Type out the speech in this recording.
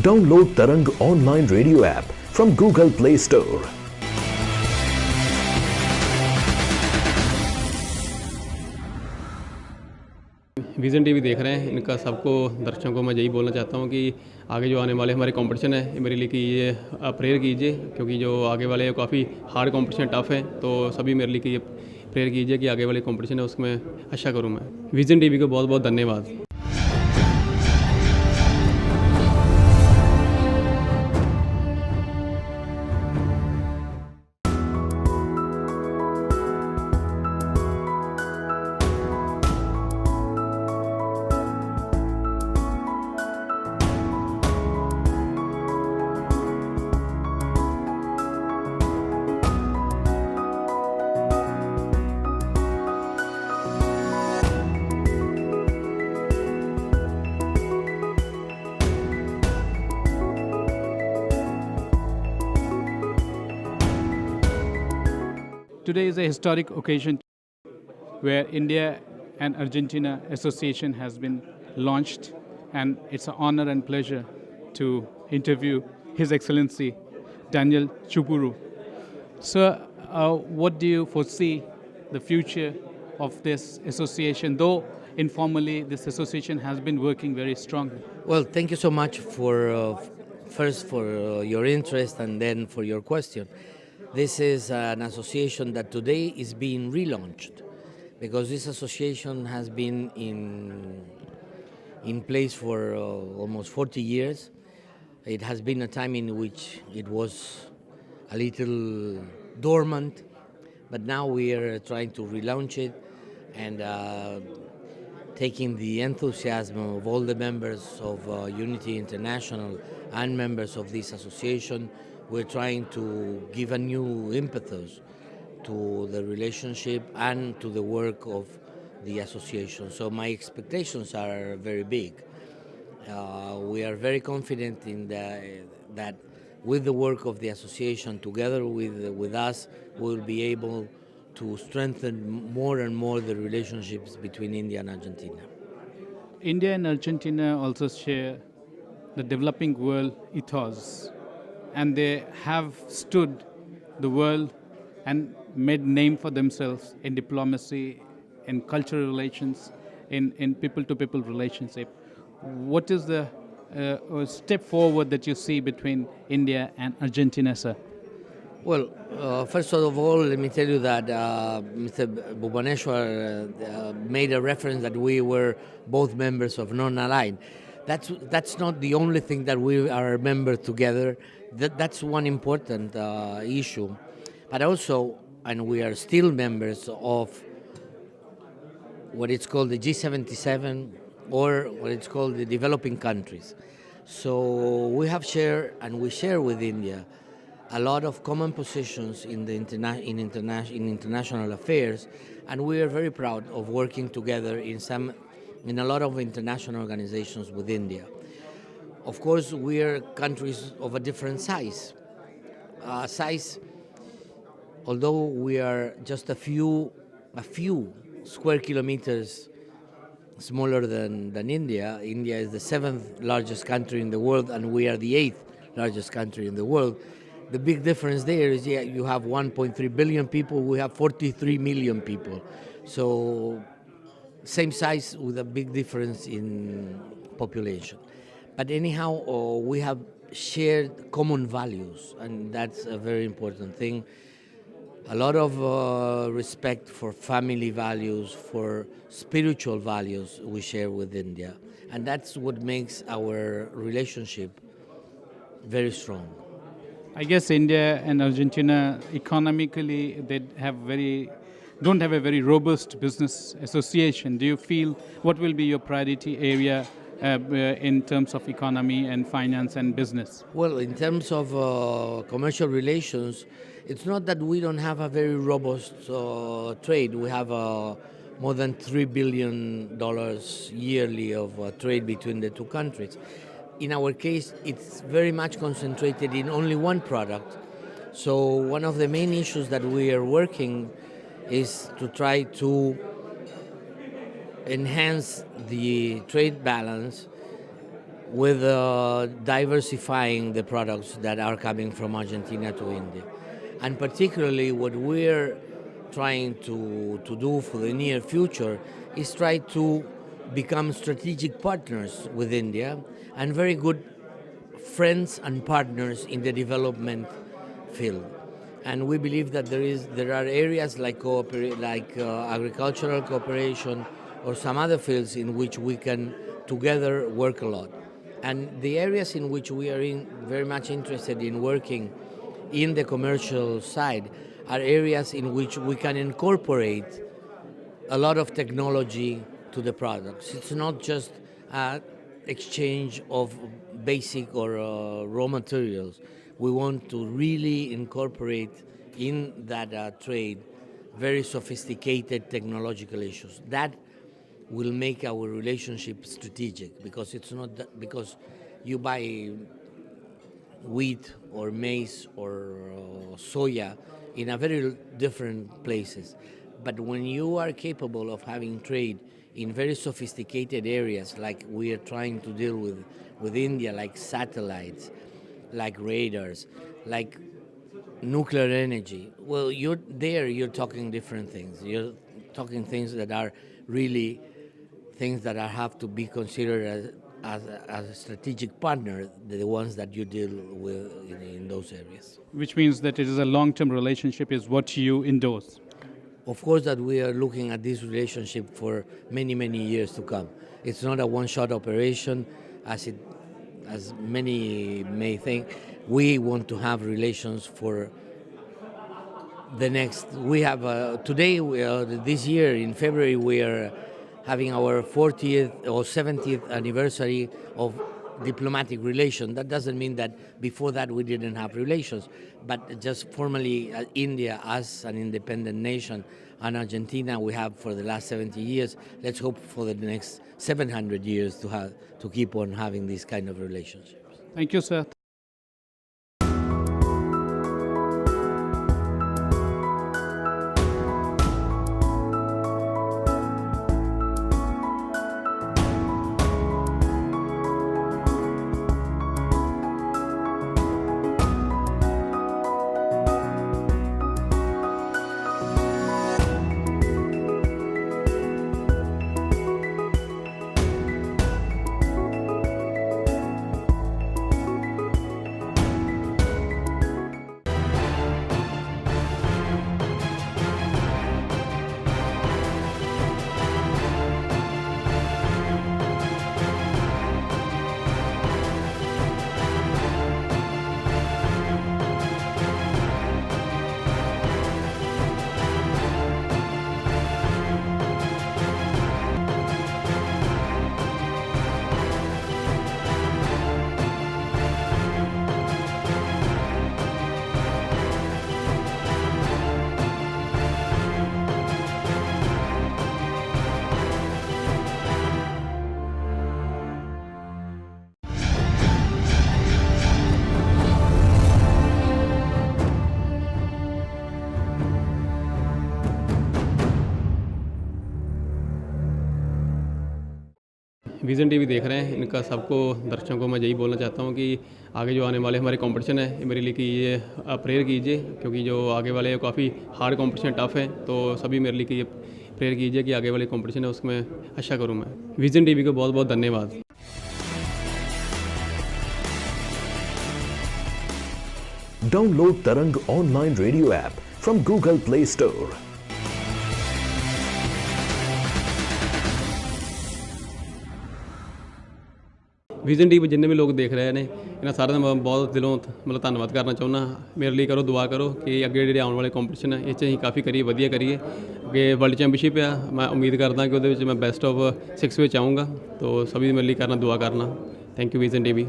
Download Tarang online radio app from Google Play Store. Vision TV देख रहे हैं, इनका सबको दर्शकों को मैं यही बोलना चाहता हूँ कि आगे जो आने वाले हमारे कंपटीशन है मेरे लिए कि ये प्रेयर कीजिए, क्योंकि जो आगे वाले काफ़ी हार्ड कंपटीशन टफ है, तो सभी मेरे लिए कि ये प्रेयर कीजिए कि आगे वाले कंपटीशन है उसमें अच्छा करूँ मैं। विज़न टीवी को बहुत बहुत धन्यवाद। Today is a historic occasion where India and Argentina Association has been launched, and it's an honor and pleasure to interview His Excellency Daniel Chuburu. Sir, what do you foresee the future of this association, though informally this association has been working very strongly? Well, thank you so much for first for your interest and then for your question. This is an association that today is being relaunched because this association has been in place for almost 40 years. It has been a time in which it was a little dormant, but now we are trying to relaunch it and taking the enthusiasm of all the members of Unity International and members of this association. We're trying to give a new impetus to the relationship and to the work of the association. So my expectations are very big. We are very confident in that with the work of the association, together with us, we'll be able to strengthen more and more the relationships between India and Argentina. India and Argentina also share the developing world ethos, and they have stood the world and made name for themselves in diplomacy, in cultural relations, in people-to-people relationship. What is the step forward that you see between India and Argentina, sir? Well, first of all, let me tell you that Mr. Bhubaneswar made a reference that we were both members of non-aligned. That's not the only thing that we are members together. That's one important issue. But also, and we are still members of what it's called the G77 or what it's called the developing countries. So we have shared and we share with India a lot of common positions in international affairs, and we are very proud of working together in a lot of international organizations with India. Of course, we are countries of a different size. Although we are just a few square kilometers smaller than India. India is the 7th largest country in the world, and we are the 8th largest country in the world. The big difference there is, you have 1.3 billion people, we have 43 million people. So same size with a big difference in population. But anyhow, we have shared common values, and that's a very important thing. A lot of respect for family values, for spiritual values we share with India. And that's what makes our relationship very strong. I guess India and Argentina economically don't have a very robust business association. Do you feel what will be your priority area in terms of economy and finance and business? Well, in terms of commercial relations, it's not that we don't have a very robust trade. We have more than $3 billion yearly of trade between the two countries. In our case, it's very much concentrated in only one product. So one of the main issues that we are working is to try to enhance the trade balance with diversifying the products that are coming from Argentina to India. And particularly what we're trying to do for the near future is try to become strategic partners with India and very good friends and partners in the development field. And we believe that there are areas like agricultural cooperation or some other fields in which we can together work a lot. And the areas in which we are very much interested in working in the commercial side are areas in which we can incorporate a lot of technology to the products. It's not just exchange of basic or raw materials. We want to really incorporate in that trade very sophisticated technological issues. That will make our relationship strategic, because it's not that because you buy wheat or maize or soya in a very different places. But when you are capable of having trade in very sophisticated areas like we are trying to deal with India, like satellites, like radars, like nuclear energy, well, you're talking different things. You're talking things that are really things that have to be considered as a strategic partner, the ones that you deal with in those areas. Which means that it is a long-term relationship is what you endorse. Of course that we are looking at this relationship for many, many years to come. It's not a one-shot operation as many may think. We want to have relations for the next. We have today, this year in February, we are having our 40th or 70th anniversary of diplomatic relations. That doesn't mean that before that we didn't have relations, but just formally India as an independent nation and Argentina we have for the last 70 years. Let's hope for the next 700 years to keep on having these kind of relationships. Thank you, sir. Vision TV देख रहे हैं, इनका सबको दर्शकों को मैं यही बोलना चाहता हूँ कि आगे जो आने वाले हमारे कंपटीशन है मेरे लिए कि ये प्रेयर कीजिए, क्योंकि जो आगे वाले काफ़ी हार्ड कंपटीशन टफ है, तो सभी मेरे लिए कि ये प्रेयर कीजिए कि आगे वाले कंपटीशन है उसमें अच्छा करूँ मैं। विज़न टीवी को बहुत बहुत धन्यवाद। Download Tarang online radio app from Google Play Store. Vision TV ਜਿੰਨੇ ਵੀ ਲੋਕ ਦੇਖ ਰਹੇ ਨੇ ਇਹਨਾਂ ਸਾਰਿਆਂ ਦਾ ਮੈਂ ਬਹੁਤ ਦਿਲੋਂ ਮਤਲਬ ਧੰਨਵਾਦ ਕਰਨਾ ਚਾਹੁੰਦਾ। ਮੇਰੇ ਲਈ ਕਰੋ ਦੁਆ ਕਰੋ ਕਿ ਅੱਗੇ ਜਿਹੜੇ ਆਉਣ ਵਾਲੇ ਕੰਪੀਟੀਸ਼ਨ ਹੈ ਇਹ 'ਚ ਅਸੀਂ ਕਾਫੀ ਕਰੀਏ, ਵਧੀਆ ਕਰੀਏ। ਅੱਗੇ ਵਰਲਡ ਚੈਂਪੀਅਨਸ਼ਿਪ ਆ, ਮੈਂ ਉਮੀਦ ਕਰਦਾ ਕਿ ਉਹਦੇ ਵਿੱਚ ਮੈਂ ਬੈਸਟ ਆਫ 6 ਵਿੱਚ ਆਊਂਗਾ। तो सभी मेरे लिए करना दुआ करना। Thank you vision TV.